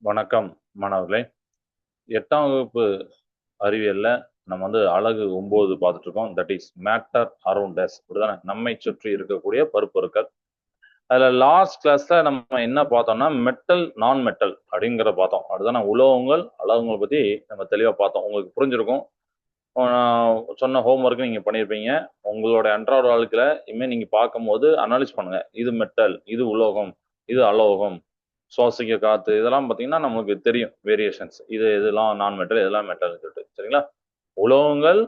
வணக்கம் மாணவர்களே. 8ஆம் வகுப்பு அறிவியல்ல நம்ம அலகு 9 பார்த்துட்டு இருக்கோம். That is matter around us. அப்படிதானே? நம்மை சுற்றி இருக்கக்கூடிய பருப்பொருட்கள். அதுல லாஸ்ட் கிளாஸ்ல நம்ம என்ன பார்த்தோம்னா மெட்டல் நான் மெட்டல் அப்படிங்கிறத பார்த்தோம். அதுதானே உலோகங்கள் அலகுங்களை பத்தி நம்ம தெளிவா பார்த்தோம். உங்களுக்கு புரிஞ்சிருக்கும். நான் சொன்ன ஹோம்ஒர்க் நீங்க பண்ணியிருப்பீங்க. உங்களோட அன்றாட வாழ்க்கையில இனிமேல் நீங்க பார்க்கும்போது அனலைஸ் பண்ணுங்க. இது மெட்டல், இது உலோகம், இது அலோகம், சுவாசிக்க காத்து, இதெல்லாம் பார்த்தீங்கன்னா நமக்கு தெரியும் வேரியேஷன்ஸ். இதெல்லாம் நான் மெட்டல், இதெல்லாம் மெட்டல்னு சொல்லிட்டு. சரிங்களா? உலோகங்கள்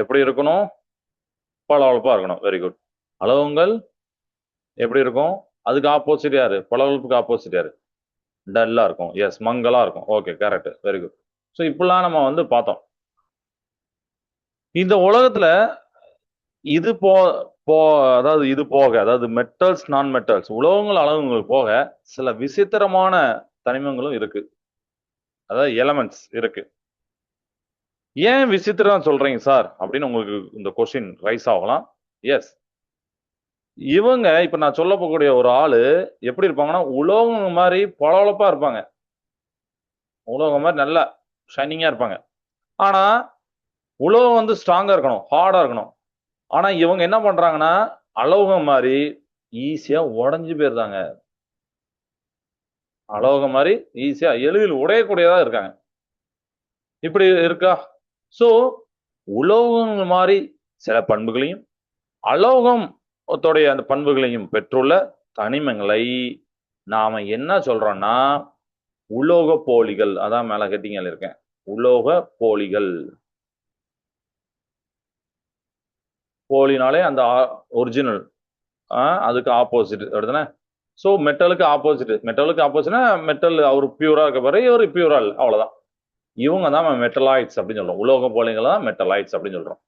எப்படி இருக்கணும்? பளபளப்பா இருக்கணும். Very good. அலோகங்கள் எப்படி இருக்கும்? அதுக்கு ஆப்போசிட் யாரு? பளபளப்புக்கு ஆப்போசிட் யாரு? டல்லா இருக்கும். எஸ், மங்கலா இருக்கும். Okay, correct. Very good. So இப்படிலாம் நம்ம பார்த்தோம். இந்த உலகத்துல இது போ போ அதாவது இது போக, அதாவது மெட்டல்ஸ் நான் மெட்டல்ஸ் உலோகங்கள் அலகுங்கள் போக சில விசித்திரமான தனிமங்களும் இருக்கு. அதாவது எலமெண்ட்ஸ் இருக்கு. ஏன் விசித்திரம் சொல்றீங்க சார் அப்படின்னு உங்களுக்கு இந்த கொஸ்டின் ரைஸ் ஆகலாம். எஸ், இவங்க இப்ப நான் சொல்ல போகக்கூடிய ஒரு ஆளு எப்படி இருப்பாங்கன்னா உலோகம் மாதிரி பளபளப்பா இருப்பாங்க. உலோகம் மாதிரி நல்லா ஷைனிங்கா இருப்பாங்க. ஆனா உலோகம் ஸ்ட்ராங்கா இருக்கணும், ஹார்டா இருக்கணும். ஆனா இவங்க என்ன பண்றாங்கன்னா அலோகம் மாதிரி ஈஸியா உடைஞ்சு போயிருந்தாங்க. அலோகம் மாதிரி ஈஸியா எளிதில் உடையக்கூடியதா இருக்காங்க. இப்படி இருக்கா? சோ உலோகங்கள் மாதிரி சில பண்புகளையும் அலோகத்தோடைய அந்த பண்புகளையும் பெற்றுள்ள தனிமங்களை நாம என்ன சொல்றோம்னா உலோக போலிகள். அதான் மேல ஹெட்டிங்ல இருக்கேன், உலோக போலிகள். போலினாலே அந்த ஒரிஜினல், அதுக்கு ஆப்போசிட் அப்படிதானே? சோ மெட்டலுக்கு ஆப்போசிட்னா மெட்டல் அவர் பியூரா இருக்க பாரு, இவர் பியூரா இல்லை, அவ்வளவுதான். இவங்க தான் மெட்டலாய்ட்ஸ் அப்படின்னு சொல்றோம். உலோக போலிகள் தான் மெட்டலாய்ட்ஸ் அப்படின்னு சொல்றோம்.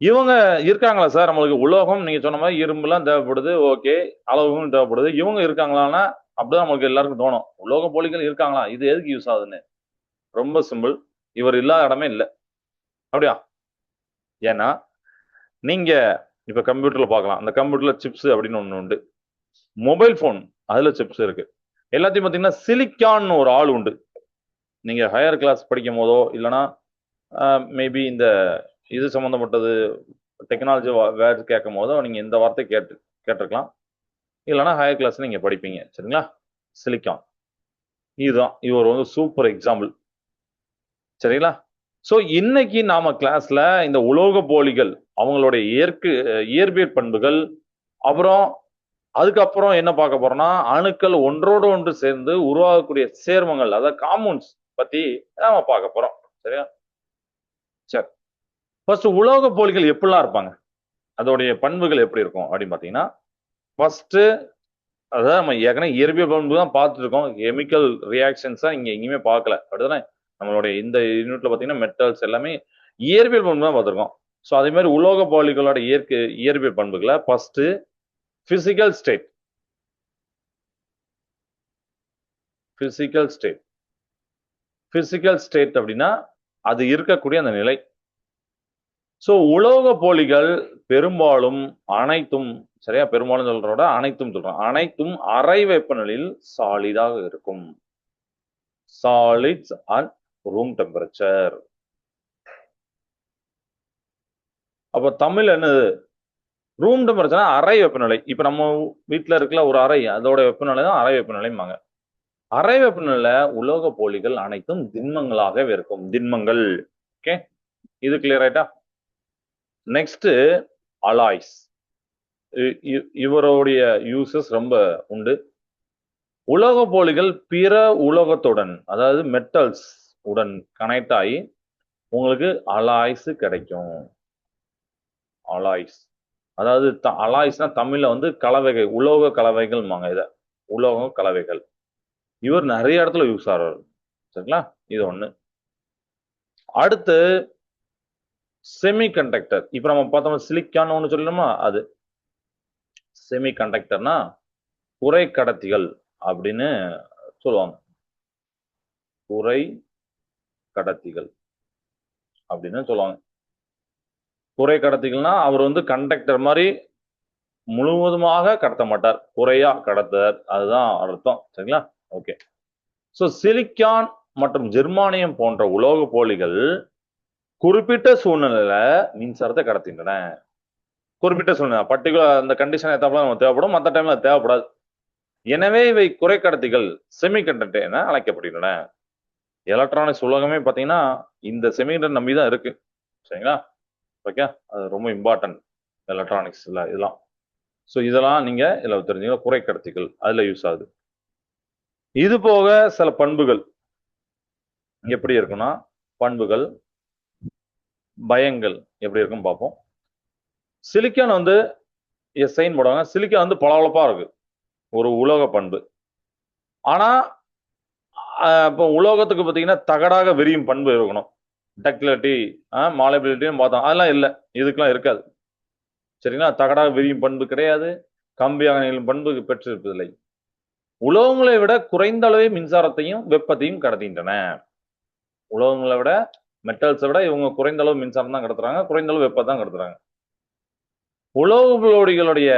இவங்க இருக்காங்களா சார்? நம்மளுக்கு உலோகம் நீங்க சொன்ன மாதிரி இரும்புலாம் தேவைப்படுது, ஓகே, அலோகம் தேவைப்படுது. இவங்க இருக்காங்களான்னா அப்படிதான் நம்மளுக்கு எல்லாருக்கும் தோணும். உலோக போலிகள் இருக்காங்களா, இது எதுக்கு யூஸ் ஆகுதுன்னு. ரொம்ப சிம்பிள், இவர் இல்லாத இடமே இல்லை. அப்படியா? ஏன்னா நீங்க இப்ப கம்ப்யூட்டர்ல பார்க்கலாம். அந்த கம்ப்யூட்டர்ல சிப்ஸ் அப்படின்னு ஒண்ணு உண்டு. மொபைல் போன் அதுல சிப்ஸ் இருக்கு. எல்லாத்தையும் பார்த்தீங்கன்னா சிலிக்கான் ஒரு ஆள் உண்டு. நீங்க ஹையர் கிளாஸ் படிக்கும் போதோ இல்லைன்னா மேபி இந்த இது சம்பந்தப்பட்டது டெக்னாலஜி வேர்ட்ஸ் கேட்கும் போதோ நீங்க இந்த வார்த்தை கேட்டிருக்கலாம். இல்லைன்னா ஹையர் கிளாஸ் நீங்க படிப்பீங்க. சரிங்களா? சிலிக்கான், இதுதான் இவர் சூப்பர் எக்ஸாம்பிள். சரிங்களா? சோ இன்னைக்கு நாம கிளாஸ்ல இந்த உலோக போலிகள், அவங்களுடைய இயற்பியற் பண்புகள், அப்புறம் அதுக்கப்புறம் என்ன பார்க்க போறோம்னா அணுக்கள் ஒன்றோடு ஒன்று சேர்ந்து உருவாகக்கூடிய சேர்மங்கள், அதாவது காம்பவுண்ட்ஸ் பத்தி நாம பார்க்க போறோம். சரியா? சரி, ஃபர்ஸ்ட் உலோக போலிகள் எப்படிலாம் இருப்பாங்க, அதோடைய பண்புகள் எப்படி இருக்கும் அப்படின்னு பாத்தீங்கன்னா, ஃபர்ஸ்ட் அதாவது நம்ம ஏற்கனவே இயற்பியல் பண்பு தான் பார்த்துட்டு இருக்கோம். கெமிக்கல் ரியாக்ஷன்ஸ் தான் இங்க எங்கேயுமே பார்க்கல. அப்படிதானே? நம்மளுடைய இந்த யூனிட்ல பாத்தீங்கன்னா மெட்டல்ஸ் எல்லாமே இயற்பியல் பண்பு தான் பார்த்திருக்கோம். ஸோ அதே மாதிரி உலோக போலிகளோட இயற்பியல் பண்புகளை first physical state. Physical state அப்படின்னா அது இருக்கக்கூடிய அந்த நிலை. சோ உலோக போலிகள் பெரும்பாலும் அனைத்தும், சரியா, பெரும்பாலும் சொல்றோட அனைத்தும் சொல்றோம், அனைத்தும் அறை வெப்பநிலையில் சாலிடாக இருக்கும். Solids at room temperature. அப்ப தமிழ் என்னது? ரூம் டெம்பரேச்சர், அறை வெப்பநிலை. இப்ப நம்ம வீட்டுல இருக்கல ஒரு அறை, அதோட வெப்பநிலை தான் அறை வெப்பநிலைம்பாங்க. அறை வெப்பநிலை உலோக போலிகள் அனைத்தும் திண்மங்களாகவே இருக்கும். திண்மங்கள். ஓகே, இது கிளியர் ஆயிட்டா? Next alloys. இவருடைய யூசஸ் ரொம்ப உண்டு. உலோக போலிகள் பிற உலோகத்துடன், அதாவது மெட்டல்ஸ் உடன் கனெக்ட் ஆகி உங்களுக்கு அலாய்ஸ் கிடைக்கும். அலாய்ஸ் அதாவது அலாய்ஸ்னா தமிழ்ல கலவைகள், உலோக கலவைகள். இத உலோக கலவைகள். இவர் நிறைய இடத்துல யூஸ் ஆகிறார். சரிங்களா? இது ஒண்ணு. அடுத்து செமி கண்டக்டர். இப்ப நம்ம பார்த்தோம் சிலிக்கான் ஒண்ணு சொல்லணுமா, அது செமி கண்டக்டர்னா குறை கடத்திகள் அப்படின்னு சொல்லுவாங்க. குறை கடத்திகள் அப்படின்னு சொல்லுவாங்க. குறை கடத்திகள்னா அவர் கண்டக்டர் மாதிரி முழுவதுமாக கடத்த மாட்டார், குறையா கடத்தார், அதுதான் அர்த்தம். சரிங்களா? ஓகே. ஸோ சிலிக்கான் மற்றும் ஜெர்மானியம் போன்ற உலோக போலிகள் குறிப்பிட்ட சூழ்நிலையில மின்சாரத்தை கடத்தின்றன. குறிப்பிட்ட சூழ்நிலை பர்டிகுலர் அந்த கண்டிஷன் ஏத்தாப்புல நம்ம தேவைப்படும், மற்ற டைம்ல தேவைப்படாது. எனவே இவை குறைக்கடத்திகள் செமிகண்டக்டர் என அழைக்கப்படுகின்றன. எலக்ட்ரானிக்ஸ் உலகமே பார்த்தீங்கன்னா இந்த செமிகண்டக்டர் நம்பி தான் இருக்கு. சரிங்களா? ஓகே, அது ரொம்ப இம்பார்ட்டன்ட் எலக்ட்ரானிக்ஸ்ல இதெல்லாம். ஸோ இதெல்லாம் நீங்க இதில் தெரிஞ்சுக்கலாம். குறைக்கடத்திகள் அதுல யூஸ் ஆகுது. இது போக சில பண்புகள் எப்படி இருக்குன்னா, பண்புகள் பயங்கள் எப்படி இருக்குன்னு பார்ப்போம். சிலிக்கான் வந்து சைன் போடுவாங்க. சிலிக்கான் வந்து பளபளப்பா இருக்கு, ஒரு உலோக பண்பு. ஆனா இப்போ உலோகத்துக்கு பார்த்தீங்கன்னா தகடாக விரியும் பண்பு இருக்கணும். டக்டிலிட்டி, மாலபிலிட்டின்னு பார்த்தோம், அதெல்லாம் இல்லை, இதுக்கெல்லாம் இருக்காது. சரிங்களா? தகடாக விரியும் பண்பு கிடையாது, கம்பியாக நீளும் பண்பு பெற்றிருப்பதில்லை. உலோகங்களை விட குறைந்த அளவே மின்சாரத்தையும் வெப்பத்தையும் கடத்துகின்றன. உலோகங்களை விட, மெட்டல்ஸை விட இவங்க குறைந்த அளவு மின்சாரம் தான் கடத்துறாங்க, குறைந்த அளவு வெப்பம் தான் கடத்துறாங்க. உலோகங்களுடைய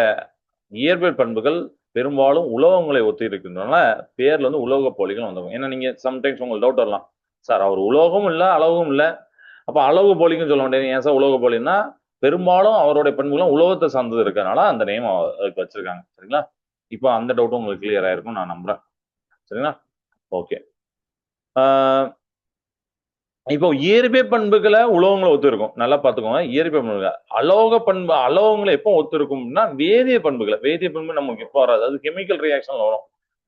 இயற்பியல் பண்புகள் பெரும்பாலும் உலோகங்களை ஒத்தி இருக்கின்றன. பேர்ல வந்து உலோக போலிகள் வந்துடும். ஏன்னா நீங்க சம்டைம்ஸ் உங்களுக்கு டவுட் வரலாம், சார் அவர் உலோகமும் இல்லை அளவும் இல்லை, அப்ப அளவு போலிக்கும் சொல்ல முடியாது, ஏன் சார் உலோக போலின்னா பெரும்பாலும் அவருடைய பண்புகளும் உலோகத்தை சார்ந்தது இருக்கனால அந்த நேம் அதுக்கு வச்சிருக்காங்க. சரிங்களா? இப்போ அந்த டவுட்டும் உங்களுக்கு கிளியர் ஆயிருக்கும் நான் நம்புறேன். சரிங்களா? ஓகே. இப்போ இயற்பியல் பண்புகளை உலோகங்களை ஒத்து இருக்கும், நல்லா பார்த்துக்கோங்க. இயற்பியல் பண்புகள் அலோக பண்பு, அலோகங்களை எப்போ ஒத்து இருக்கும்னா வேதிய பண்புகளை. வேதிய பண்பு நமக்கு எப்போ வராது, அது கெமிக்கல் ரியாக்ஷன் வரும்.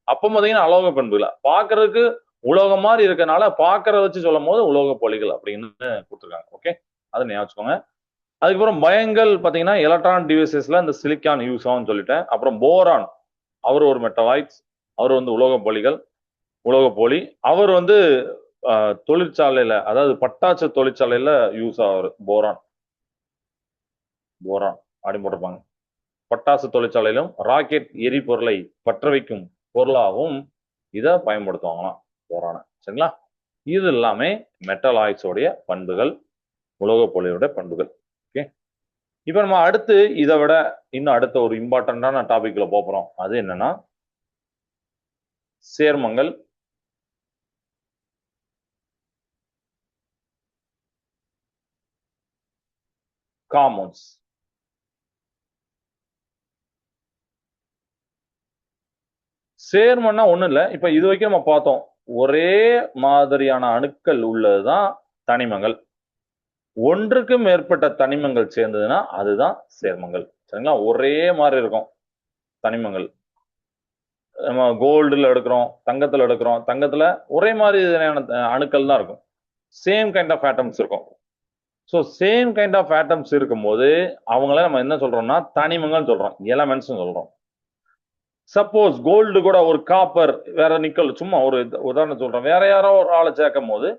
அப்போ பார்த்தீங்கன்னா அலோக பண்புகளை பார்க்கறதுக்கு உலோகம் மாதிரி இருக்கனால பார்க்கறத வச்சு சொல்லும் போது உலோக போலிகள் அப்படின்னு கொடுத்துருக்காங்க. ஓகே, அதை ஞாபகம். அதுக்கப்புறம் பயங்கள் பார்த்தீங்கன்னா எலக்ட்ரான் டிவைசஸ்ல இந்த சிலிக்கான் யூஸ் ஆகும்னு சொல்லிட்டேன். அப்புறம் போரான், அவர் ஒரு மெட்டலாய்ட்ஸ், அவர் வந்து உலோக போலிகள், உலோக போலி. அவர் வந்து தொழிற்சாலையில, அதாவது பட்டாசு தொழிற்சாலையில யூஸ் ஆவார். போரான், போரான் அப்படி போட்டிருப்பாங்க. பட்டாசு தொழிற்சாலையிலும் ராக்கெட் எரிபொருளை பற்ற வைக்கும் பொருளாகவும் இதை பயன்படுத்துவாங்களாம், போரான. சரிங்களா? இது எல்லாமே மெட்டலாய்ட்ஸோடைய பண்புகள், உலோக போலியோட பண்புகள். ஓகே, இப்ப நம்ம அடுத்து இதை விட இன்னும் அடுத்த ஒரு இம்பார்ட்டன்டான டாபிக்ல போறோம். அது என்னன்னா சேர்மங்கள், காம்பவுண்ட்ஸ். சேர்மம்னா ஒண்ணும் இல்லை, இப்ப இது வரைக்கும் நம்ம பார்த்தோம் ஒரே மாதிரியான அணுக்கள் உள்ளதுதான் தனிமங்கள். ஒன்றுக்கு மேற்பட்ட தனிமங்கள் சேர்ந்ததுன்னா அதுதான் சேர்மங்கள். சரிங்களா? ஒரே மாதிரி இருக்கும் தனிமங்கள். நம்ம கோல்டுல எடுக்கிறோம், தங்கத்துல எடுக்கிறோம், தங்கத்துல ஒரே மாதிரி அணுக்கள் தான் இருக்கும், சேம் கைண்ட் ஆஃப் ஆட்டம்ஸ் இருக்கும். So same kind of atoms இருக்கும்போது அவங்கள நம்ம என்ன சொல்றோம்னா தனிமங்கள் சொல்றோம், எலமெண்ட்ஸ் சொல்றோம். சப்போஸ் கோல்டு கூட ஒரு காப்பர், வேற நிக்கல், சும்மா ஒரு உதாரணம் சொல்றோம், வேற யாரோ ஒரு ஆளை சேர்க்கும் போது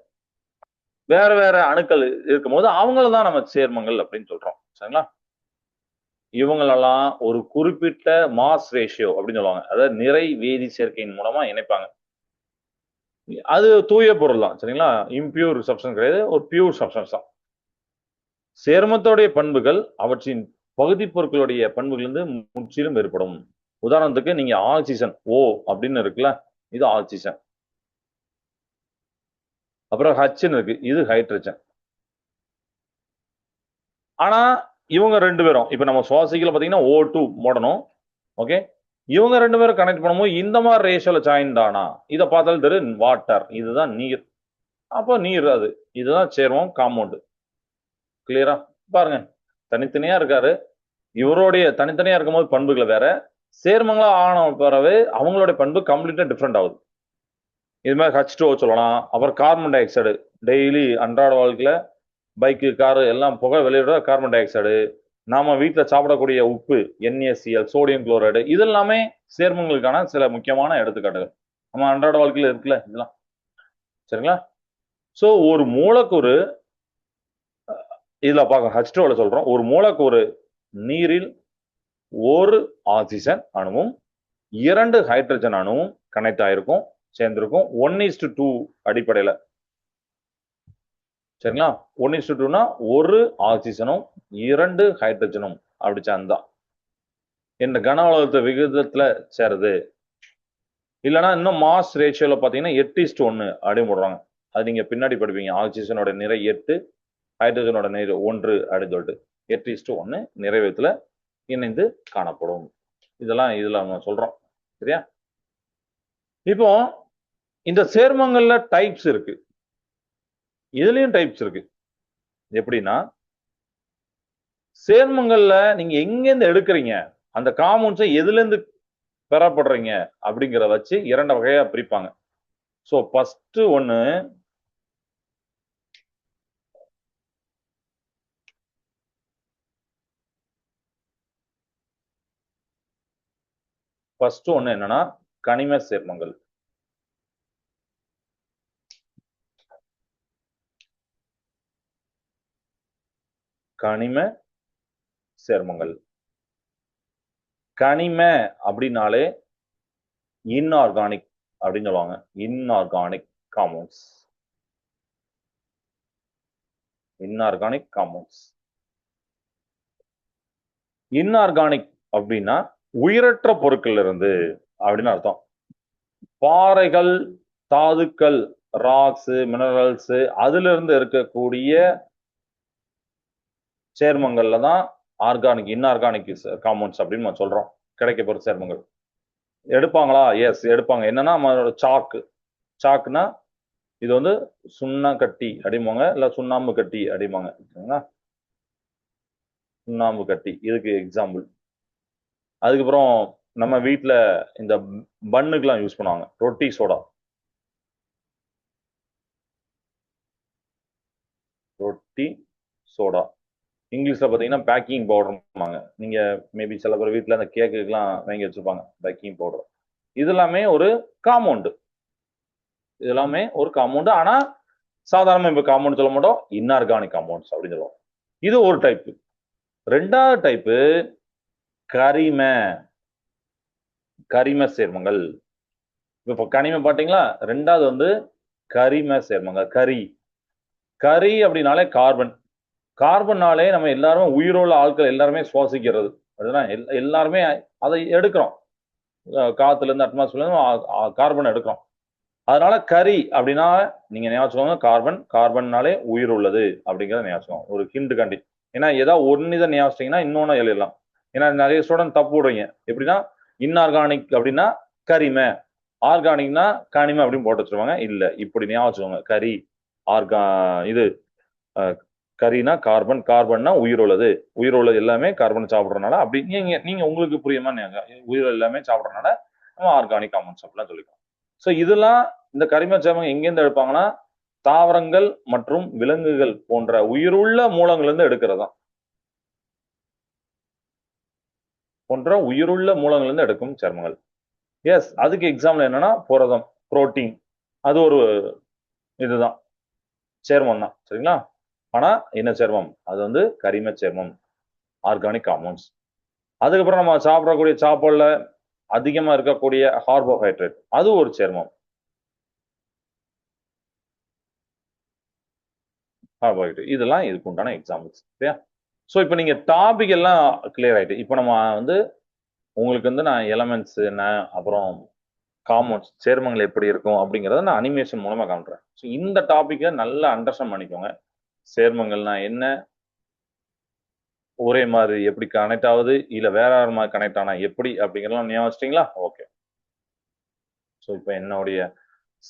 வேற வேற அணுக்கள் இருக்கும்போது அவங்கள தான் நம்ம சேர்மங்கள் அப்படின்னு சொல்றோம். சரிங்களா? இவங்களெல்லாம் ஒரு குறிப்பிட்ட மாஸ் ரேஷியோ அப்படின்னு சொல்லுவாங்க, அதாவது நிறை வேதி சேர்க்கையின் மூலமா இணைப்பாங்க. அது தூய பொருள் தான். சரிங்களா? இம்பியூர் சப்ஸ்டன்ஸ் கிடையாது, ஒரு பியூர் சப்ஸ்டன்ஸ் தான். சேர்மத்தோடைய பண்புகள் அவற்றின் பகுதி பொருட்களுடைய பண்புகளிலிருந்து முற்றிலும் வேறுபடும். உதாரணத்துக்கு நீங்க ஆக்சிஜன் ஓ அப்படின்னு இருக்குல்ல, இது ஆக்சிஜன். அப்புறம் ஹச்ன்னு இருக்கு, இது ஹைட்ரஜன். ஆனா இவங்க ரெண்டு பேரும் இப்ப நம்ம சுவாசிக்கல பாத்தீங்கன்னா O2 போடணும். ஓகே, இவங்க ரெண்டு பேரும் கனெக்ட் பண்ணும்போது இந்த மாதிரி ரேஷியோல ஜாயின் தானா, இதை பார்த்தாலும் தெரியும் வாட்டர், இதுதான் நீர். அப்போ நீர், அது இதுதான் சேர்மம், காம்பவுண்ட். கிளியரா? பாருங்க, தனித்தனியா இருக்காரு, இவருடைய தனித்தனியா இருக்கும்போது பண்புகளை வேற, சேர்மங்களா ஆன பிறகு அவங்களுடைய பண்பு கம்ப்ளீட்டா டிஃப்ரெண்ட் ஆகுது. இது மாதிரி H2O சொல்லலாம். அப்புறம் கார்பன் டை ஆக்சைடு, டெய்லி அன்றாட வாழ்க்கையில பைக்கு, காரு எல்லாம் புகை வெளியிட கார்பன் டை ஆக்சைடு. நாம வீட்டில் சாப்பிடக்கூடிய உப்பு NaCl, சோடியம் குளோரைடு, இதெல்லாமே சேர்மங்களுக்கான சில முக்கியமான எடுத்துக்காட்டுகள் நம்ம அன்றாட வாழ்க்கையில இருக்குல்ல இதெல்லாம். சரிங்களா? ஸோ ஒரு மூலக்கூறு, இதுல பார்க்க H2O சொல்றோம், ஒரு மூலக்கூறு நீரில் ஒரு ஆக்சிஜன் அணுவும் 2 ஹைட்ரஜன் அணுவும் கனெக்ட் ஆயிருக்கும், சேர்ந்திருக்கும் 1:2 அடிப்படையில. சரிங்களா? 1:2னா ஒரு ஆக்சிஜனும் 2 ஹைட்ரஜனும் அப்படி சேர்ந்தா இந்த கன அளவு விகிதத்துல சேருது. இல்லைன்னா இன்னும் மாஸ் ரேஷியோல பார்த்தீங்கன்னா 8:1 அப்படின்னு போடுறாங்க. அது நீங்க பின்னாடி படிப்பீங்க. ஆக்சிஜனோட நிறை 8, ஹைட்ரஜனோட நிறை 1 அப்படின்னு சொல்லிட்டு 8:1 நிறைவேத்துல இணைந்து காணப்படும். இதெல்லாம் இதுல நம்ம சொல்றோம். சரியா? இப்போ இந்த சேர்மங்கள்ல டைப்ஸ் இருக்கு. இதுலயும் டைப்ஸ் இருக்கு. எப்படின்னா சேர்மங்கள்ல நீங்க எங்கேருந்து எடுக்கிறீங்க, அந்த காம்பவுண்ட்ஸை எதுல இருந்து பெறப்படுறீங்க அப்படிங்கிறத வச்சு 2 வகையா பிரிப்பாங்க. ஸோ ஃபர்ஸ்ட் ஒண்ணு என்னன்னா கனிம சேர்மங்கள். கனிம சேர்மங்கள். கனிம அப்படின்னாலே இன்ஆர்கானிக் அப்படின்னு சொல்லுவாங்க. Inorganic compounds. Inorganic compounds. Inorganic அப்படின்னா உயிரற்ற பொருட்கள் இருந்து அப்படின்னு அர்த்தம். பாறைகள், தாதுக்கள், ராக்ஸ், மினரல்ஸ் அதுல இருந்து இருக்கக்கூடிய சேர்மங்கள்ல தான் ஆர்கானிக் இன்ஆர்கானிக் காம்பவுண்ட்ஸ் அப்படின்னு நம்ம சொல்றோம். கிடைக்கப்பெற சேர்மங்கள் எடுப்பாங்களா? எஸ் எடுப்பாங்க. என்னன்னா சாக்கு. சாக்குனா இது வந்து சுண்ண கட்டி அடிமாங்க, இல்ல சுண்ணாம்பு கட்டி அடிமாங்க. சுண்ணாம்பு கட்டி இதுக்கு எக்ஸாம்பிள். அதுக்கப்புறம் நம்ம வீட்டுல இந்த பன்னுக்கெல்லாம் யூஸ் பண்ணுவாங்க ரொட்டி சோடா. ரொட்டி சோடா இங்கிலீஷ்ல பாத்தீங்கன்னா பேக்கிங் பவுடர்வாங்க. நீங்க மேபி சில பேர் வீட்டுல அந்த கேக்குக்கெல்லாம் வாங்கி வச்சிருப்பாங்க பேக்கிங் பவுடர். இது எல்லாமே ஒரு காம்பவுண்ட். இது எல்லாமே ஒரு காம்பவுண்ட். ஆனா சாதாரணமா இப்ப காம்பவுண்ட் சொல்ல மாட்டோம், இன்ஆர்கானிக் காம்பவுண்ட்ஸ் அப்படின்னு சொல்லுவோம். இது ஒரு டைப். ரெண்டாவது டைப் கரிம. கரிம சேர்மங்கள். இப்ப கனிம பாத்தீங்களா? ரெண்டாவது வந்து கரிம சேர்மங்கள். கரி. கரி அப்படின்னாலே கார்பன். கார்பன்னாலே நம்ம எல்லாருமே உயிருள்ள ஆட்கள் எல்லாருமே சுவாசிக்கிறது. அதுதான் எல்லாருமே அதை எடுக்கிறோம். காத்துல இருந்து அட்மாஸ்பியர்ல இருந்து கார்பன் எடுக்கிறோம். அதனால கரி அப்படின்னா நீங்க ஞாபகம் கார்பன். கார்பன்னாலே உயிர் உள்ளது அப்படிங்கிறத ஞாபகம். ஒரு ஹிண்ட் காண்டி. ஏன்னா ஏதாவது ஒன்னு இதை ஞாபகத்தீங்கன்னா இன்னொன்னு எழுதலாம். ஏன்னா நிறைய ஸ்டூடெண்ட் தப்பு விடுறீங்க. எப்படின்னா இன்ஆர்கானிக் அப்படின்னா கரிம, ஆர்கானிக்னா கனிம அப்படின்னு போட்டு வச்சிருவாங்க. இல்ல இப்படி ஞாபகம் கரி ஆர்கா இது கரினா கார்பன். கார்பன்னா உயிர் உள்ளது. உயிர் உள்ளது எல்லாமே கார்பன் சாப்பிட்றதுனால அப்படி நீங்க நீங்க உங்களுக்கு புரியுமா? உயிர் எல்லாமே சாப்பிட்றதுனால நம்ம ஆர்கானிக் காம்பவுண்ட்ஸ் அப்படிலாம் சொல்லிக்கலாம். ஸோ இதெல்லாம் இந்த கரிம சேர்மங்கள் எங்கேருந்து எடுப்பாங்கன்னா தாவரங்கள் மற்றும் விலங்குகள் போன்ற உயிருள்ள மூலங்களிலிருந்து எடுக்கிறது தான். போன்ற உயிருள்ள மூலங்களிலிருந்து எடுக்கும் சேர்மங்கள். எஸ் அதுக்கு எக்ஸாம்பிள் என்னன்னா புரதம், புரோட்டீன். அது ஒரு இதுதான் சேர்மம் தான். சரிங்களா? ஆனா என்ன சேர்மம்? அது வந்து கரிம சேர்மம், ஆர்கானிக் காம்பவுண்ட்ஸ். அதுக்கப்புறம் நம்ம சாப்பிடக்கூடிய சாப்பாடுல அதிகமா இருக்கக்கூடிய கார்போஹைட்ரேட் அது ஒரு சேர்மம். கார்போஹைட்ரேட் இதெல்லாம் இதுக்கு உண்டான எக்ஸாம்பிள்ஸ். சரியா? ஸோ இப்போ நீங்க டாபிக் எல்லாம் கிளியர் ஆயிட்டு. இப்போ நம்ம வந்து உங்களுக்கு வந்து நான் எலமெண்ட்ஸ் என்ன, அப்புறம் காம்பவுண்ட்ஸ் சேர்மங்கள் எப்படி இருக்கும் அப்படிங்கிறத நான் அனிமேஷன் மூலமா காமிக்கிறேன். ஸோ இந்த டாபிக்கை நல்லா அண்டர்ஸ்டாண்ட் பண்ணிக்கோங்க. சேர்மங்கள்னா என்ன, ஒரே மாதிரி எப்படி கனெக்ட் ஆகுது, இல்ல வேற வேற மாதிரி கனெக்ட் ஆனா எப்படி அப்படிங்கிறதெல்லாம் ஞாபகம் வச்சிட்டீங்களா? ஓகே. ஸோ இப்போ என்னுடைய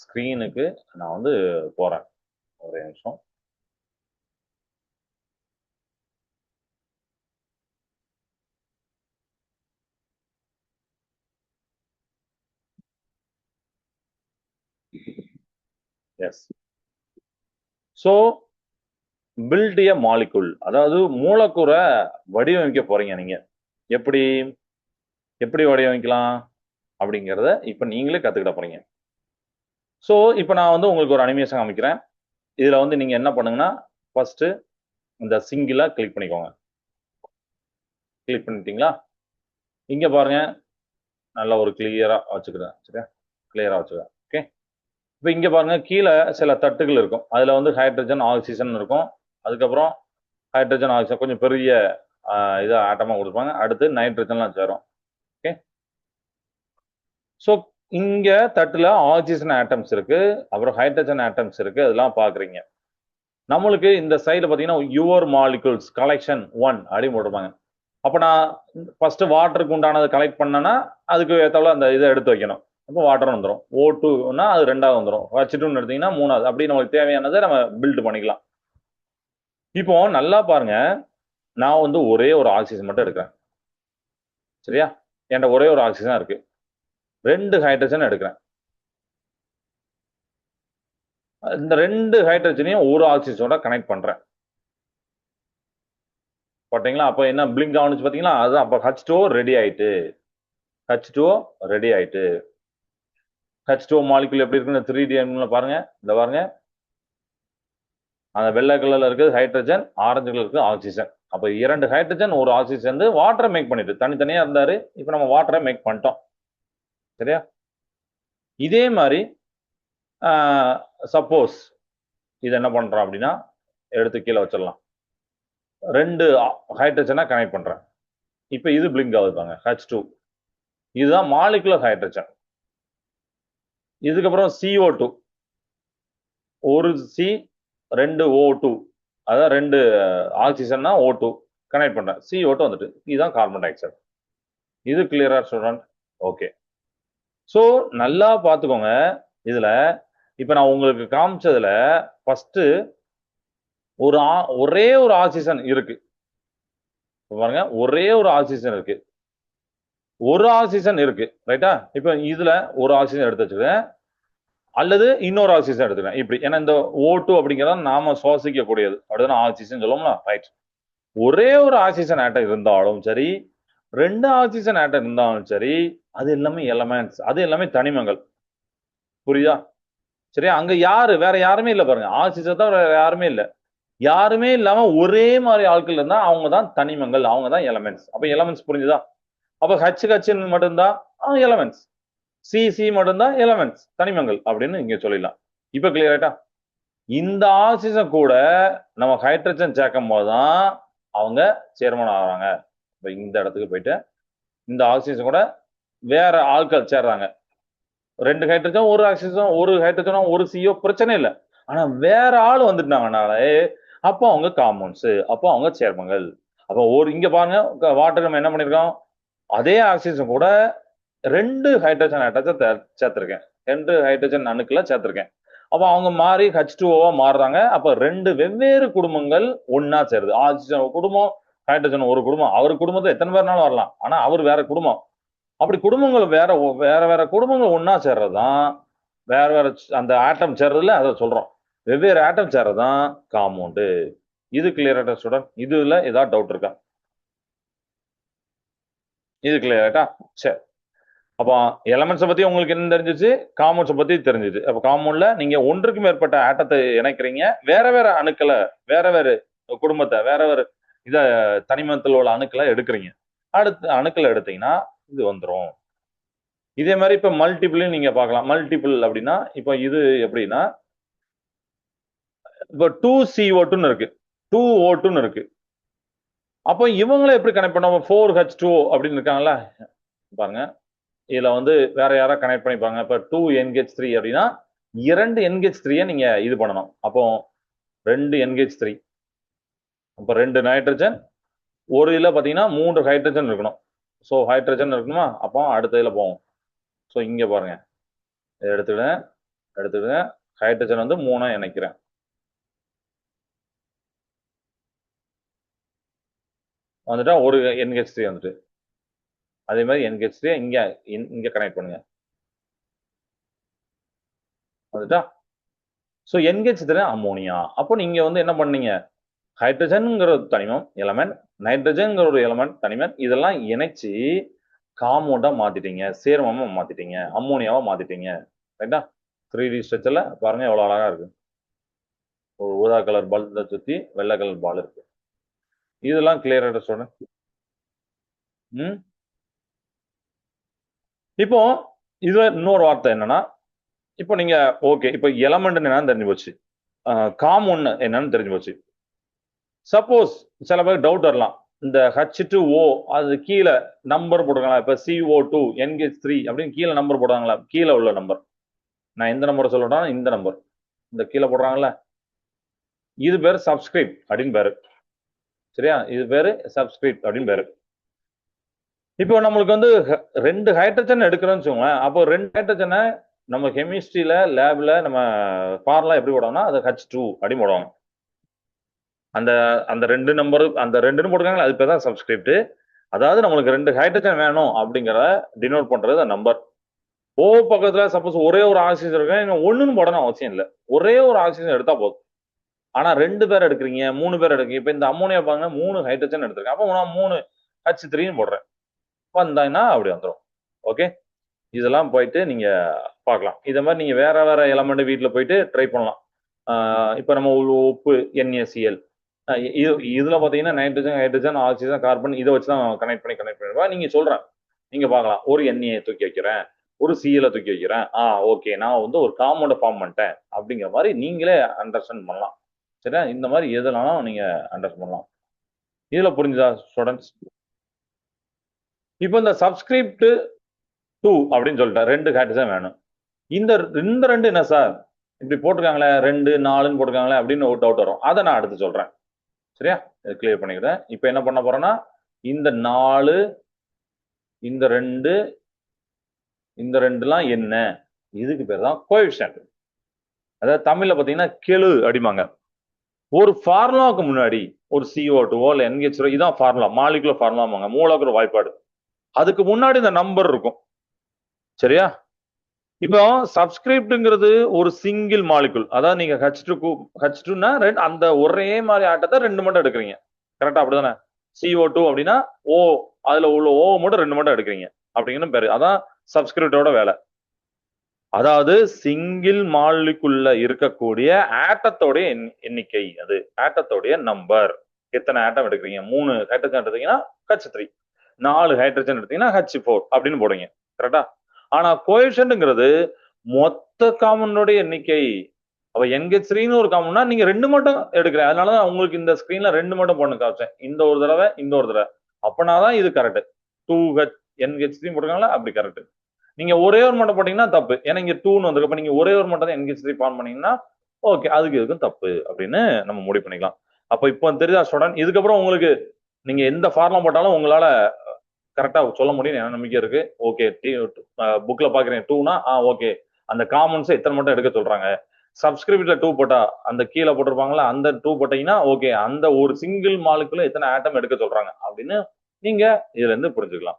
ஸ்க்ரீனுக்கு நான் வந்து போறேன். ஒரே நிமிஷம். Yes. So build a molecule, அதாவது மூலக்கூறை வடிவமைக்க போறீங்க நீங்க. எப்படி எப்படி வடிவமைக்கலாம் அப்படிங்கிறத இப்ப நீங்களே கத்துக்கிட போறீங்க. ஸோ இப்போ நான் வந்து உங்களுக்கு ஒரு அனிமேஷன் காமிக்கிறேன். இதுல வந்து நீங்க என்ன பண்ணுங்கன்னா ஃபர்ஸ்ட் இந்த சிங்கிளா கிளிக் பண்ணிக்கோங்க. கிளிக் பண்ணிட்டீங்களா? இங்க பாருங்க, நல்ல ஒரு கிளியரா வச்சுக்கிறேன். சரியா? கிளியரா வச்சுக்கிறேன். ஓகே. இப்போ இங்க பாருங்க, கீழே சில தட்டுகள் இருக்கும். அதுல வந்து ஹைட்ரஜன், ஆக்சிஜன் இருக்கும். அதுக்கப்புறம் ஹைட்ரஜன், ஆக்சிஜன் கொஞ்சம் பெரிய இதை ஆட்டமா கொடுப்பாங்க. அடுத்து நைட்ரஜன்லாம் சேரும். ஓகே. ஸோ இங்க தட்டுல ஆக்சிஜன் ஆட்டம்ஸ் இருக்கு, அப்புறம் ஹைட்ரஜன் ஆட்டம்ஸ் இருக்கு, அதெல்லாம் பாக்குறீங்க. நம்மளுக்கு இந்த சைடுல பாத்தீங்கன்னா யுவர் மாலிகுல்ஸ் கலெக்ஷன் 1 அப்படின்னு போட்டிருப்பாங்க. அப்ப நான் ஃபர்ஸ்ட் வாட்டருக்கு உண்டானதை கலெக்ட் பண்ணேன்னா அதுக்கு ஏத்தாப்புல அந்த இதை எடுத்து வைக்கணும். அப்போ வாட்டர் வந்துடும். O2னா அது ரெண்டாவது வந்துடும். H2ன்னு எடுத்தீங்கன்னா மூணாவது. அப்படி நமக்கு தேவையானதை நம்ம பில்ட் பண்ணிக்கலாம். இப்போ நல்லா பாருங்க, நான் வந்து ஒரே ஒரு ஆக்சிஜன் மட்டும் எடுக்கிறேன். சரியா? என்கிட்ட ஒரே ஒரு ஆக்சிஜன் இருக்கு. 2 ஹைட்ரஜன் எடுக்கிறேன். இந்த 2 ஹைட்ரஜனையும் ஒரு ஆக்சிஜனோட கனெக்ட் பண்றேன். பாத்தீங்களா? அப்ப என்ன பிளிங்க் ஆனிச்சு பாத்தீங்களா? அதுதான் அப்ப H2O ரெடி ஆயிட்டு. H2O ரெடி ஆயிட்டு. H2O மாலிகுல் எப்படி இருக்குன்னு 3D பாருங்க. இந்த பாருங்க. அந்த வெள்ளை கலர்ல இருக்குது ஹைட்ரஜன், ஆரஞ்சு கலர் இருக்குது ஆக்சிஜன். அப்ப 2 ஹைட்ரஜன் ஒரு ஆக்சிஜன் வந்து வாட்டரை மேக் பண்ணிட்டு தனித்தனியா இருந்தாரு. இப்ப நம்ம வாட்டரை மேக் பண்ணிட்டோம். சரியா? இதே மாதிரி சப்போஸ் இது என்ன பண்றோம் அப்படின்னா எடுத்து கீழே வச்சிடலாம். 2 ஹைட்ரஜனா கனெக்ட் பண்றேன். இப்ப இது பிளிங்க் ஆகுதுங்க H2. இதுதான் மாலிகுலர் ஹைட்ரஜன். இதுக்கப்புறம் CO2 ஒரு C 2 O2 அதான் 2 ஆக்சிஜன்னா O2 கனெக்ட் பண்றேன். CO2 வந்துட்டு இதுதான் கார்பன் டை ஆக்சைடு. இது கிளியரா ஸ்டூடெண்ட்? ஓகே. ஸோ நல்லா பார்த்துக்கோங்க. இதுல இப்ப நான் உங்களுக்கு காமிச்சதுல ஃபர்ஸ்ட் ஒரே ஒரு ஆக்சிஜன் இருக்கு பாருங்க. ஒரே ஒரு ஆக்சிஜன் இருக்கு. ஒரு ஆக்சிஜன் இருக்கு ரைட்டா? இப்ப இதுல ஒரு ஆக்சிஜன் எடுத்து வச்சுக்கிறேன் அல்லது இன்னொரு ஆக்சிஜன் எடுத்துக்கிறேன் இப்படி. ஏன்னா இந்த O2 அப்படிங்கிறத நாம சுவாசிக்க கூடியது அப்படிதான் ஆக்சிஜன் சொல்லுவோம்ல, ரைட்? ஒரே ஒரு ஆக்சிஜன் ஆட்டம் இருந்தாலும் சரி, 2 ஆக்சிஜன் ஆட்டம் இருந்தாலும் சரி, அது எல்லாமே எலமெண்ட்ஸ், அது எல்லாமே தனிமங்கள். புரியுதா? சரியா? அங்க யாரு வேற யாருமே இல்ல பாருங்க. ஆக்சிஜன் தான் வேற யாருமே இல்ல. யாருமே இல்லாம ஒரே மாதிரி ஆட்கள் இருந்தா அவங்க தான் தனிமங்கள், அவங்க தான் எலமெண்ட்ஸ். அப்ப எலமெண்ட்ஸ் புரிஞ்சுதா? அப்ப H மட்டும்தான் எலமெண்ட்ஸ், C மட்டும்தான் எலமெண்ட்ஸ் தனிமங்கள் அப்படின்னு இங்க சொல்லிடலாம். இப்ப கிளியர் ஆயிட்டா? இந்த ஆக்சிஜன் கூட நம்ம ஹைட்ரஜன் சேர்க்கும் போதுதான் அவங்க சேர்மன் ஆகிறாங்க. இப்ப இந்த இடத்துக்கு போயிட்டு இந்த ஆக்சிஜன் கூட வேற ஆட்கள் சேர்றாங்க. 2 ஹைட்ரஜன் ஒரு ஆக்சிஜன், ஒரு ஹைட்ரஜனும் ஒரு CO பிரச்சனை இல்லை. ஆனா வேற ஆள் வந்துட்டாங்கனாலே அப்போ அவங்க காம்பவுண்ட்ஸ், அப்போ அவங்க சேர்மங்கள். அப்போ இங்க பாருங்க வாட்டர் நம்ம என்ன பண்ணிருக்கோம், அதே ஆக்சிஜன் கூட 2 ஹைட்ரஜன் ஆட்டத்தை சேர்த்திருக்கேன். 2 ஹைட்ரஜன் அணுக்களை சேர்த்திருக்கேன். அப்ப அவங்க மாறி H2O மாறுறாங்க. அப்ப 2 வெவ்வேறு குடும்பங்கள் ஒன்னா சேருது. ஆக்சிஜன் ஒரு குடும்பம், ஹைட்ரஜன் ஒரு குடும்பம். அவர் குடும்பத்தை எத்தனை பேர்னாலும் வரலாம். ஆனா அவர் வேற குடும்பம். அப்படி குடும்பங்கள் வேற வேற வேற குடும்பங்கள் ஒன்னா சேர்றதுதான் வேற வேற அந்த ஆட்டம் சேர்றதுல அதை சொல்றோம். வெவ்வேறு ஆட்டம் சேர்றதுதான் காம்பவுண்டு. இது கிளியரா ஸ்டூடெண்ட்? இதுல ஏதாவது டவுட் இருக்கா? இது கிளியரா? சரி. அப்போ எலமெண்ட்ஸை பத்தி உங்களுக்கு என்ன தெரிஞ்சிச்சு? காம்பவுண்ட்ஸை பத்தி தெரிஞ்சிச்சு. அப்போ காம்பவுண்ட்ல நீங்க ஒன்றுக்கு மேற்பட்ட ஆட்டத்தை இணைக்கிறீங்க. வேற வேற அணுக்களை, வேற வேற குடும்பத்தை, வேற வேற இத தனிமத்தில் உள்ள அணுக்களை எடுக்கிறீங்க. அடுத்து அணுக்களை எடுத்தீங்கன்னா இது வந்துடும். இதே மாதிரி இப்ப மல்டிபிள் நீங்க பார்க்கலாம். மல்டிபிள் அப்படின்னா இப்ப இது எப்படின்னா இப்ப 2CO2 இருக்கு, 2O2 இருக்கு. அப்போ இவங்களை எப்படி கனெக்ட் பண்ணுவோம்? 4H2O அப்படின்னு இருக்காங்கல்ல பாருங்க. இதுல வந்து வேற யாரா கனெக்ட் பண்ணிப்பாங்க. இப்ப 2NH3 அப்படின்னா 2 NH3 நீங்க இது பண்ணணும். அப்போ 2 NH3 அப்ப 2 நைட்ரஜன், ஒரு இதுல பாத்தீங்கன்னா 3 ஹைட்ரஜன் இருக்கணும். ஸோ ஹைட்ரஜன் இருக்கணுமா? அப்போ அடுத்த இதுல போவோம். ஸோ இங்க பாருங்க, எடுத்துடுவேன் ஹைட்ரஜன் வந்து 3 இணைக்கிறேன். வந்துட்டா ஒரு NH3 வந்துட்டு. அதே மாதிரி NH3 இங்க இங்க கனெக்ட் பண்ணுங்க. வந்துட்டா? So NH3 ammonia. அப்போ நீங்க வந்து என்ன பண்ணீங்க? ஹைட்ரஜன்ங்கிற ஒரு தனிமம் எலமெண்ட், நைட்ரஜன்ங்கிற ஒரு எலமெண்ட் தனிமம், இதெல்லாம் இணைச்சு காம்பவுண்டா மாத்திட்டீங்க, சேர்மமா மாத்திட்டீங்க, அம்மோனியாவா மாத்திட்டீங்க. ரைட்டா? 3D ஸ்ட்ரக்சர்ல பாருங்க எவ்வளவு அழகா இருக்கு. ஒரு ஊதா கலர் பால் சுத்தி வெள்ளை கலர் பால் இருக்கு. இதெல்லாம் கிளியரா சொல்றேன். இப்போ இதுல இன்னொரு வார்த்தை என்னன்னா, இப்போ நீங்க ஓகே, இப்போ எலமெண்ட் என்னன்னு தெரிஞ்சு போச்சு, காம்பவுண்ட் என்னன்னு தெரிஞ்சு போச்சு. சப்போஸ் சில பேர் டவுட் வரலாம், இந்த H2O அது கீழே நம்பர் போடுறாங்களா? இப்ப CO2 NH3 அப்படின்னு கீழே நம்பர் போடுறாங்களா? கீழே உள்ள நம்பர். நான் எந்த நம்பரை சொல்லணும்? இந்த நம்பர். இந்த கீழே போடுறாங்கல்ல, இது பேரு சப்ஸ்கிரிப்ட் அப்படின்னு பேரு. சரியா? இது பேரு சப்ஸ்கிரிப்ட் அப்படின்னு பேரு. இப்போ நம்மளுக்கு வந்து 2 ஹைட்ரஜன் எடுக்கிறோம்னு வச்சுக்கோங்களேன். அப்போ 2 ஹைட்ரஜனை நம்ம கெமிஸ்ட்ரியில லேப்ல நம்ம ஃபார்முலா எப்படி போடுவாங்கன்னா அது H2 அப்படின்னு போடுவாங்க. அந்த அந்த 2 நம்பர் அந்த 2ன்னு போட்டுருக்காங்களா, அது பேர் தான் சப்ஸ்கிரிப்ட். அதாவது நம்மளுக்கு 2 ஹைட்ரஜன் வேணும் அப்படிங்கிற டினோட் பண்றது நம்பர். ஓ பக்கத்துல சப்போஸ் ஒரே ஒரு ஆக்சிஜன் இருக்கு, நீங்க ஒண்ணுன்னு போடணும் அவசியம் இல்லை. ஒரே ஒரு ஆக்சிஜன் எடுத்தா போதும். ஆனா 2 பேர் எடுக்கிறீங்க, 3 பேர் எடுக்கிறீங்க. இப்ப இந்த அம்மோனியா பாருங்க 3 ஹைட்ரஜன் எடுத்திருக்கேன். அப்போ நான் 3 H3ன்னு போடுறேன். வந்தாங்கன்னா அப்படி வந்துடும். ஓகே, இதெல்லாம் போயிட்டு நீங்க பார்க்கலாம். இத மாதிரி நீங்க வேற வேற எலமெண்ட் வீட்டுல போயிட்டு ட்ரை பண்ணலாம். இப்ப நம்ம உப்பு NaCl, இதுல பாத்தீங்கன்னா நைட்ரஜன், ஹைட்ரஜன், ஆக்சிஜன், கார்பன் இதை வச்சுதான் கனெக்ட் பண்ணி நீங்க சொல்றேன். நீங்க பார்க்கலாம், ஒரு Na தூக்கி வைக்கிறேன், ஒரு Cl தூக்கி வைக்கிறேன். ஓகே, நான் வந்து ஒரு காம்பவுண்ட் ஃபார்ம் பண்ணிட்டேன் அப்படிங்கிற மாதிரி நீங்களே அண்டர்ஸ்டாண்ட் பண்ணலாம். சரியா? இந்த மாதிரி எதுனாலும் நீங்க அண்டர்ஸ்டாண்ட் பண்ணலாம். இதுல புரிஞ்சுதா ஸ்டூடெண்ட்ஸ்? இப்போ இந்த சப்ஸ்கிரிப்ட் 2 அப்படின்னு சொல்லிட்டேன், 2 ஹைட்ரஜன் வேணும். இந்த இந்த 2 என்ன சார் இப்படி போட்டிருக்காங்களே, 2 4ன்னு போட்டிருக்காங்களே அப்படின்னு ஒரு டவுட் வரும். அதை நான் அடுத்து சொல்றேன். சரியா? கிளியர் பண்ணிக்கிறேன். இப்ப என்ன பண்ண போறேன்னா, இந்த 4 இந்த 2 இந்த 2லாம் என்ன? இதுக்கு பேர் தான் கோஎஃபிஷியன்ட். அதாவது தமிழ்ல பாத்தீங்கன்னா கெழு அடிமாங்க. ஒரு ஃபார்முலாவுக்கு முன்னாடி ஒரு CO2 இல்ல NH2 இதான் ஃபார்முலா, மாலிகுலர் ஃபார்முலாமாங்க, மூலக்கூறு வாய்ப்பாடு. அதுக்கு முன்னாடி இந்த நம்பர் இருக்கும். சரியா? இப்போ சப்ஸ்கிரிப்ட்ங்கிறது ஒரு சிங்கிள் மாலிகுல். அதாவது நீங்க H2னா அந்த ஒரே மாதிரி ஆட்டத்தை 2 மட்டும் எடுக்கிறீங்க. கரெக்டா? அப்படிதானே? CO2 அப்படின்னா O, அதுல உள்ள O மட்டும் 2 மட்டும் எடுக்கிறீங்க அப்படிங்கன்னு பேரு. அதான் சப்ஸ்கிரிப்டோட வேலை. அதாவது சிங்கிள் மாலிகுல்ல இருக்கக்கூடிய ஆட்டத்தோடைய எண்ணிக்கை, அது ஆட்டத்தோடைய நம்பர். எத்தனை ஆட்டம் எடுக்கிறீங்க? 3 ஹைட்ரஜன் எடுத்தீங்கன்னா H3, 4 ஹைட்ரஜன் எடுத்தீங்கன்னா H4 அப்படின்னு போடுங்க. கரெக்டா? ஆனா கோஎஃபிஷியன்ட்ங்கிறது மொத்த காமனுடைய எண்ணிக்கை. அப்ப NH3ன்னு ஒரு காமன்னா நீங்க 2 மட்டும் எடுக்கிறேன். அதனாலதான் உங்களுக்கு இந்த ஸ்கிரீன்ல 2 மட்டும் போட்டு காமிச்சேன். இந்த ஒரு தடவை, இந்த ஒரு தடவை. அப்பனாதான் இது கரெக்ட். 2H NH3 போட்டுருக்காங்களா, அப்படி கரெக்ட். நீங்க ஒரே ஒரு மட்டும் போட்டீங்கன்னா தப்பு. ஏன்னா இங்க 2ன்னு வந்திருக்கு. அப்ப நீங்க ஒரே ஒரு மட்டும் தான் NH3 ஃபார்ம் பண்ணீங்கன்னா ஓகே, அதுக்கு இதுக்கும் தப்பு அப்படின்னு நம்ம முடிவு பண்ணிக்கலாம். அப்ப இப்போ தெரியுதா ஸ்டூடெண்ட்? இதுக்கப்புறம் உங்களுக்கு நீங்க எந்த ஃபார்முலா போட்டாலும் உங்களால கரெக்டா சொல்ல முடியும், எனக்கு நம்பிக்கை இருக்கு. ஓகே, புக்ல பாக்குறேன் 2னா ஓகே, அந்த காமன்ஸ் எத்தனை மட்டும் எடுக்க சொல்றாங்க. சப்ஸ்கிரிப்ட்ல 2 போட்டா அந்த கீழே போட்டிருப்பாங்களா, அந்த 2 போட்டீங்கன்னா ஓகே, அந்த ஒரு சிங்கிள் மாலிகுல எத்தனை ஆட்டம் எடுக்க சொல்றாங்க அப்படின்னு நீங்க இதுல இருந்து புரிஞ்சுக்கலாம்.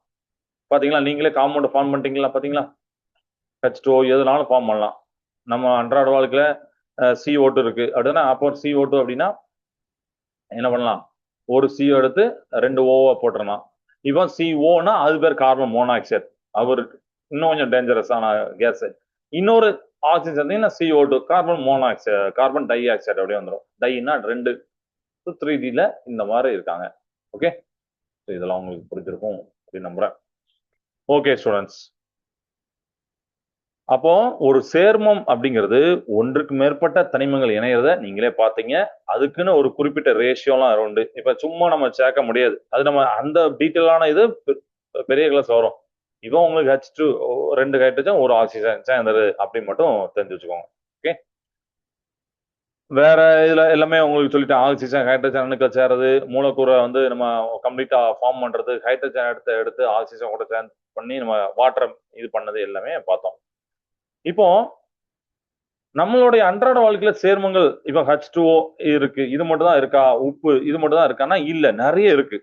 பாத்தீங்களா? நீங்களே காம்பவுண்ட் ஃபார்ம் பண்ணிட்டீங்களா? பாத்தீங்களா? H2O எதுனாலும் ஃபார்ம் பண்ணலாம். நம்ம அன்றாட வாழ்க்கையில CO2 இருக்கு அப்படின்னா, அப்போ CO2 அப்படின்னா என்ன பண்ணலாம்? ஒரு CO எடுத்து 2 O போட்டுறலாம். இப்போ CO-னா அது பேர் கார்பன் மோனாக்சைடு. அவர் இன்னும் கொஞ்சம் டேஞ்சரஸான கேஸ். இன்னொரு ஆக்சிஜன் இருந்தீங்கன்னா CO2 carbon monoxide, carbon di oxide அப்படியே வந்துடும். டைனா 2 3Dல இந்த மாதிரி இருக்காங்க. ஓகே, இதெல்லாம் உங்களுக்கு புரிஞ்சிருக்கும் அப்படின்னு நம்புறேன். ஓகே ஸ்டூடெண்ட்ஸ், அப்போ ஒரு சேர்மம் அப்படிங்கிறது ஒன்றுக்கு மேற்பட்ட தனிமங்கள் இணையறத நீங்களே பாத்தீங்க. அதுக்குன்னு ஒரு குறிப்பிட்ட ரேஷியோலாம் உண்டு. இப்ப சும்மா நம்ம சேர்க்க முடியாது. அது நம்ம அந்த டீட்டெயிலான இது பெரிய கிளாஸ் வரும். இப்போ உங்களுக்கு H2 2 ஹைட்ரஜன் ஒரு ஆக்சிஜன் சேர்ந்தது அப்படின்னு மட்டும் தெரிஞ்சு வச்சுக்கோங்க. ஓகே, வேற இதுல எல்லாமே உங்களுக்கு சொல்லிட்டேன். ஆக்சிஜன் ஹைட்ரஜன் அணுக்கள் சேர்றது, மூலக்கூறை வந்து நம்ம கம்ப்ளீட்டா ஃபார்ம் பண்றது, ஹைட்ரஜன் எடுத்து ஆக்சிஜன் கூட சேர்ந்து பண்ணி நம்ம வாட்டர் இது பண்ணது எல்லாமே பார்த்தோம். இப்போ நம்மளுடைய அன்றாட வாழ்க்கையில சேர்மங்கள் இப்ப H2O இருக்கு, இது மட்டும் தான் இருக்கா? உப்பு இது மட்டும் தான் இருக்கான்னா இல்ல, நிறைய இருக்கு.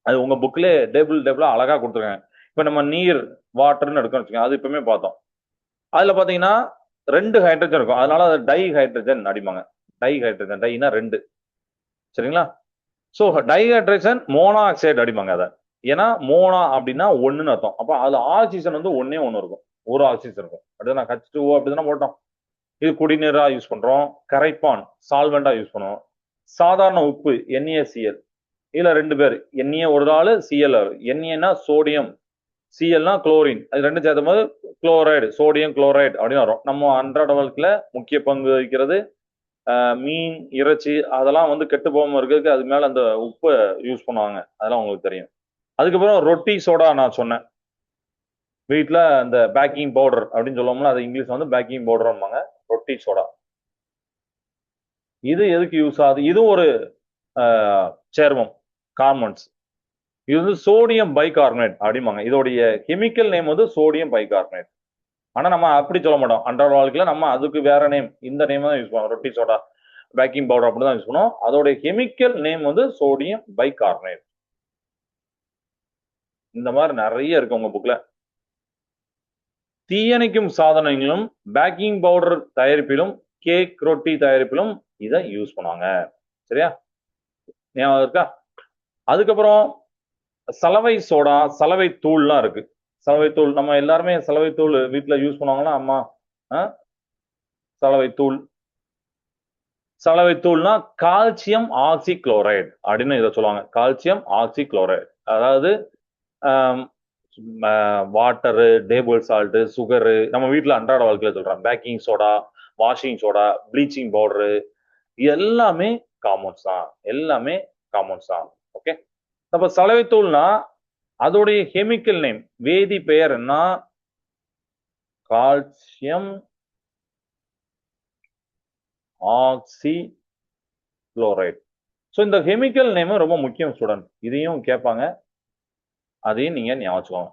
அது உங்க புக்லயே டேபிளா அழகா கொடுத்துருக்காங்க. இப்ப நம்ம நீர் வாட்டர்னு எடுக்கணும்னு வச்சுக்கோங்க, அது இப்பவுமே பார்த்தோம். அதுல பாத்தீங்கன்னா 2 ஹைட்ரஜன் இருக்கும். அதனால அது டை ஹைட்ரஜன் அடிப்பாங்க. டை ஹைட்ரஜன், டைனா 2. சரிங்களா? So di hydrogen mono oxide அடிப்பாங்க அதை. ஏன்னா மோனா அப்படின்னா 1ன்னு அர்த்தம். அப்ப அதுல ஆக்சிஜன் வந்து 1 இருக்கும். ஒரு ஆக்சிஜன் இருக்கும். அடுத்து நான் H2O அப்படிதானே போட்டோம். இது குடிநீரா யூஸ் பண்றோம். கரைப்பான் சால்வெண்டா யூஸ் பண்ணுவோம். சாதாரண உப்பு NaCl, இதுல 2 பேர். Na ஒரு ஆளு, Cl. Na sodium, Clனா chlorine. அது ரெண்டும் சேர்த்தும் போது குளோரைடு, சோடியம் குளோரைடு அப்படின்னு வரும். நம்ம அன்றாட வாழ்க்கையில முக்கிய பங்கு வகிக்கிறது மீன் இறைச்சி அதெல்லாம் வந்து கெட்டு போகாம இருக்கிறதுக்கு அது மேல அந்த உப்பை யூஸ் பண்ணுவாங்க, அதெல்லாம் உங்களுக்கு தெரியும். அதுக்கப்புறம் ரொட்டி சோடா நான் சொன்னேன், வீட்டில் அந்த பேக்கிங் பவுடர் அப்படின்னு சொல்லுவோம்ல, அது இங்கிலீஷ் வந்து பேக்கிங் பவுடர்ம்பாங்க, ரொட்டி சோடா. இது எதுக்கு யூஸ் ஆகுது? இது ஒரு சேர்மம், கார்பன்ஸ். இது வந்து சோடியம் பைகார்பனேட் அப்படிம்பாங்க. இதோடைய கெமிக்கல் நேம் வந்து சோடியம் பைகார்பனேட். ஆனா நம்ம அப்படி சொல்ல மாட்டோம், அன்றாட வாழ்க்கையில நம்ம அதுக்கு வேற நேம், இந்த நேம் தான் யூஸ் பண்ணுவோம். ரொட்டி சோடா, பேக்கிங் பவுடர் அப்படி தான் யூஸ் பண்ணுவோம். அதோடைய கெமிக்கல் நேம் வந்து சோடியம் பைகார்பனேட். இந்த மாதிரி நிறைய இருக்கு உங்க புக்ல. தீயணைக்கும் சாதனங்களும் பேக்கிங் பவுடர் தயாரிப்பிலும் கேக் ரொட்டி தயாரிப்பிலும் இதை யூஸ் பண்ணுவாங்க. சரியா, ஞாபகம் இருக்கா? அதுக்கப்புறம் சலவை சோடா, சலவை தூள்லாம் இருக்கு. சலவை தூள் நம்ம எல்லாருமே சலவை தூள் வீட்டுல யூஸ் பண்ணுவாங்களா அம்மா? சலவை தூள், சலவை தூள்னா கால்சியம் ஆக்சி குளோரைடு அப்படின்னு இதை சொல்லுவாங்க. கால்சியம் ஆக்சி குளோரைடு, அதாவது வாட்டரு, டேபிள் சால்ட்டு, சுகரு, நம்ம வீட்டில் அன்றாட வாழ்க்கையில் சொல்றோம். Baking soda, washing soda, bleaching powder, எல்லாமே காம்பவுண்ட்ஸ் தான், எல்லாமே காம்பவுண்ட்ஸ் தான். ஓகே, அப்ப சலவை தூள்னா அதோடைய கெமிக்கல் நேம், வேதி பெயர் என்ன? கால்சியம் ஆக்சி குளோரைடு. ஸோ இந்த கெமிக்கல் நேம் ரொம்ப முக்கியம் ஸ்டூடெண்ட், இதையும் கேட்பாங்க, அதையும் நீங்க ஞாபகம்.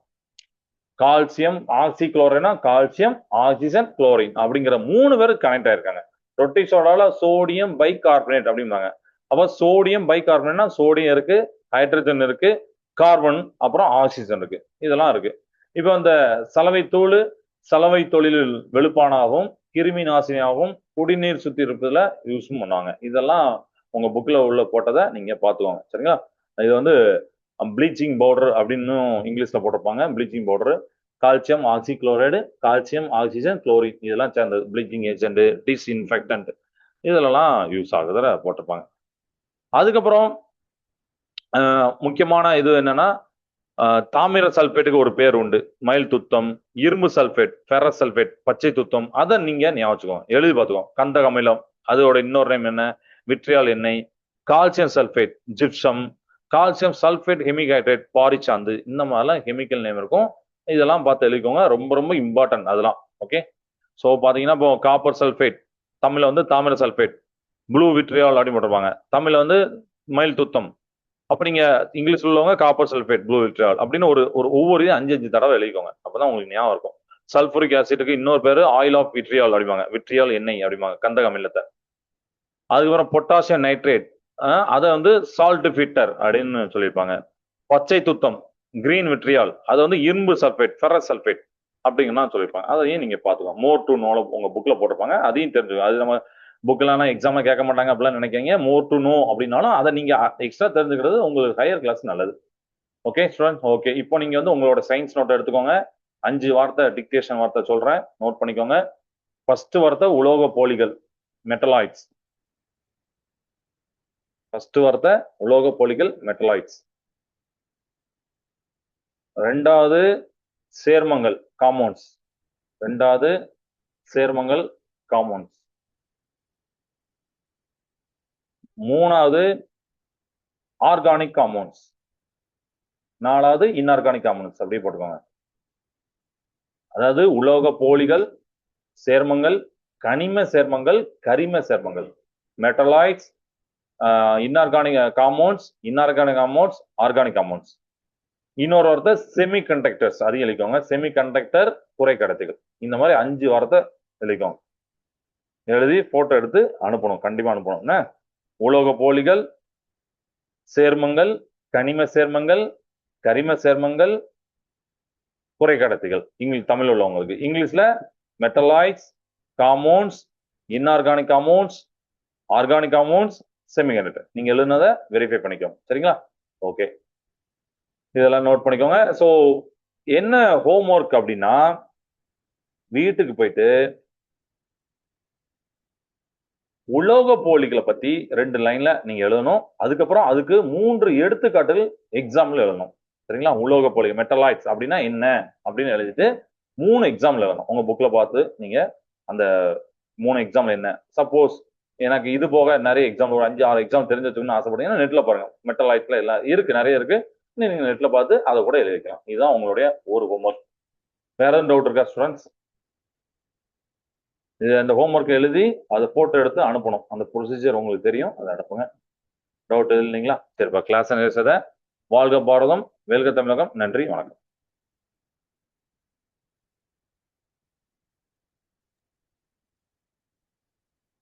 கால்சியம் ஆக்சி குளோரைனா கால்சியம் ஆக்சிஜன் குளோரின் அப்படிங்கிற 3 பேர் கனெக்ட் ஆயிருக்காங்க. ரொட்டி சோடால சோடியம் பைகார்பனேட் அப்படிம்பாங்க. அப்ப சோடியம் பைகார்பனேட்னா சோடியம் இருக்கு, ஹைட்ரஜன் இருக்கு, கார்பன், அப்புறம் ஆக்சிஜன் இருக்கு, இதெல்லாம் இருக்கு. இப்போ அந்த சலவை தூள் சலவை தொழிலில் வெளுப்பானாகவும் கிருமி நாசினியாகவும் குடிநீர் சுத்திகரிப்புல யூஸும் பண்ணுவாங்க. இதெல்லாம் உங்க புக்ல உள்ள போட்டதை நீங்க பாத்துக்கோங்க. சரிங்களா, இது வந்து ப்ளீச்சிங் பவுடர் அப்படின்னு இங்கிலீஷ்ல போட்டிருப்பாங்க. ப்ளீச்சிங் பவுடர், கால்சியம் ஆக்சி குளோரைடு, கால்சியம் ஆக்சிஜன் குளோரின், இதெல்லாம் சேர்ந்தது ப்ளீச்சிங் ஏஜென்ட், டிஸ்இன்ஃபெக்டன்ட், இதெல்லாம் யூஸ் ஆகுதுல போட்டிருப்பாங்க. அதுக்கப்புறம் முக்கியமான இது என்னன்னா, தாமிர சல்பேட்டுக்கு ஒரு பேர் உண்டு, மயில் துத்தம், இரும்பு சல்பேட், ஃபெரஸ் சல்பேட், பச்சை துத்தம், அதை நீங்க ஞாபகம் எழுதி பார்த்துக்கோங்க. கந்தக அமிலம், அதோட இன்னொரு நேம் என்ன? விட்ரியால் எண்ணெய். Calcium sulphate, gypsum. Calcium sulphate hemihydrate, பாரிச்சாந்து, இந்த மாதிரிலாம் கெமிக்கல் நேம் இருக்கும். இதெல்லாம் பார்த்து எழுதிக்கோங்க, ரொம்ப ரொம்ப இம்பார்ட்டன்ட் அதெல்லாம். ஓகே, ஸோ பார்த்தீங்கன்னா இப்போ காப்பர் சல்பேட், தமிழ்ல வந்து தாமிர சல்பேட், ப்ளூ விட்ரியால் அப்படின்னு போட்டிருப்பாங்க, தமிழ்ல வந்து மயில் துத்தம். அப்ப நீங்க இங்கிலீஷ் உள்ளவங்க காப்பர் சல்பேட், ப்ளூ விட்ரியால் அப்படின்னு ஒரு ஒவ்வொரு 5 தடவை எழுதிக்கோங்க, அப்பதான் உங்களுக்கு ஞாபகம் இருக்கும். சல்பூரிக் ஆசிட்டுக்கு இன்னொரு பேரு ஆயில் ஆஃப் விட்ரியால் அப்படிம்பாங்க, விட்ரியால் எண்ணெய் அப்படிம்பாங்க, கந்தக அமிலத்தை. அதுக்கப்புறம் பொட்டாசியம் நைட்ரேட், அதை வந்து சால்ட் ஃபிட்டர் அப்படின்னு சொல்லியிருப்பாங்க. பச்சை துத்தம், கிரீன் விட்ரியால், அது வந்து இரும்பு சல்பேட், ஃபெரஸ் சல்பேட் அப்படிங்கன்னா சொல்லியிருப்பாங்க. அதையும் நீங்க பாத்துக்கோங்க. மோர் டு நோ உங்க புக்ல போட்டிருப்பாங்க, அதையும் தெரிஞ்சுக்கோங்க. அது நம்ம புக்லாம் எக்ஸாம்ல கேட்க மாட்டாங்க அப்படிலாம் நினைக்கிறீங்க. மோர் டு நோ அப்படின்னாலும் அதை நீங்க எக்ஸ்ட்ரா தெரிஞ்சுக்கிறது உங்களுக்கு ஹையர் கிளாஸ் நல்லது. ஓகே ஸ்டூடெண்ட், ஓகே, இப்போ நீங்க வந்து உங்களோட சயின்ஸ் நோட்டை எடுத்துக்கோங்க. 5 வார்த்தை டிக்டேஷன் வார்த்தை சொல்றேன், நோட் பண்ணிக்கோங்க. ஃபர்ஸ்ட் வார்த்தை உலோக போலிகள், மெட்டலாய்ட்ஸ். ஃபர்ஸ்ட் வார்த்தை உலோக போலிகள், மெட்டலாய்ட்ஸ். ரெண்டாவது சேர்மங்கள், காம்பவுண்ட்ஸ். ரெண்டாவது சேர்மங்கள், காம்பவுண்ட்ஸ். மூணாவது ஆர்கானிக் காம்பவுண்ட்ஸ். நாலாவது இன்ஆர்கானிக் காம்பவுண்ட்ஸ். அப்படியே போட்டுக்கோங்க. அதாவது உலோக போலிகள், சேர்மங்கள், கனிம சேர்மங்கள், கரிம சேர்மங்கள், metalloids, inorganic compounds, inorganic compounds, organic compounds. இன்னொரு வார்த்தை செமி கண்டக்டர்ஸ், அதையும் எழுதிக்கோங்க. செமி கண்டக்டர், குறைக்கடத்திகள். இந்த மாதிரி 5 வார்த்தை எழுதிக்கோங்க. எழுதி போட்டோ எடுத்து அனுப்பணும், கண்டிப்பா அனுப்பணும். என்ன? உலோக போலிகள், சேர்மங்கள், கனிம சேர்மங்கள், கரிம சேர்மங்கள், குறைக்கடத்திகள். இங்கிலீஷ் தமிழ் உள்ளவங்களுக்கு இங்கிலீஷ்ல metalloids, compounds, inorganic compounds, organic compounds, semiconductor. நீங்க எழுதுனதை வெரிஃபை பண்ணிக்கோங்க. சரிங்களா? ஓகே, இதெல்லாம் நோட் பண்ணிக்கோங்க. ஸோ என்ன ஹோம்ஒர்க் அப்படின்னா, வீட்டுக்கு போயிட்டு உலோக போலிகளை பத்தி 2 லைன்ல நீங்க எழுதணும். அதுக்கப்புறம் அதுக்கு 3 எடுத்துக்காட்டுகள் எக்ஸாம்ல எழுதணும். சரிங்களா? உலோக போலி, மெட்டலாய்ட்ஸ் அப்படின்னா என்ன அப்படின்னு எழுதிட்டு 3 எக்ஸாம்ல எழுதணும். உங்க புக்ல பார்த்து நீங்க அந்த 3 எக்ஸாம்ல என்ன, சப்போஸ் எனக்கு இது போக நிறைய எக்ஸாம் ஒரு 5-6 எக்ஸாம் தெரிஞ்சு வச்சுக்கணும்னு ஆசைப்படுறீங்கன்னா நெட்ல பாருங்க. மெட்டலாய்ட்ஸ்ல எல்லாம் இருக்கு, நிறைய இருக்கு. நீங்க நெட்ல பார்த்து அதை கூட எழுதி வைக்கலாம். இதுதான் உங்களுடைய ஒரு ஹோம்ஒர்க். வேற எதுவும் டவுட் இருக்கா ஸ்டூடெண்ட்ஸ்? இது அந்த ஹோம்ஒர்க் எழுதி அதை போட்டோ எடுத்து அனுப்பணும். அந்த ப்ரொசீஜர் உங்களுக்கு தெரியும், அதை அனுப்புங்க. டவுட் இல்லைங்களா? சரிப்பா, கிளாஸ் நேசத வாழ்க பாரதம், வெல்க தமிழகம். நன்றி, வணக்கம்.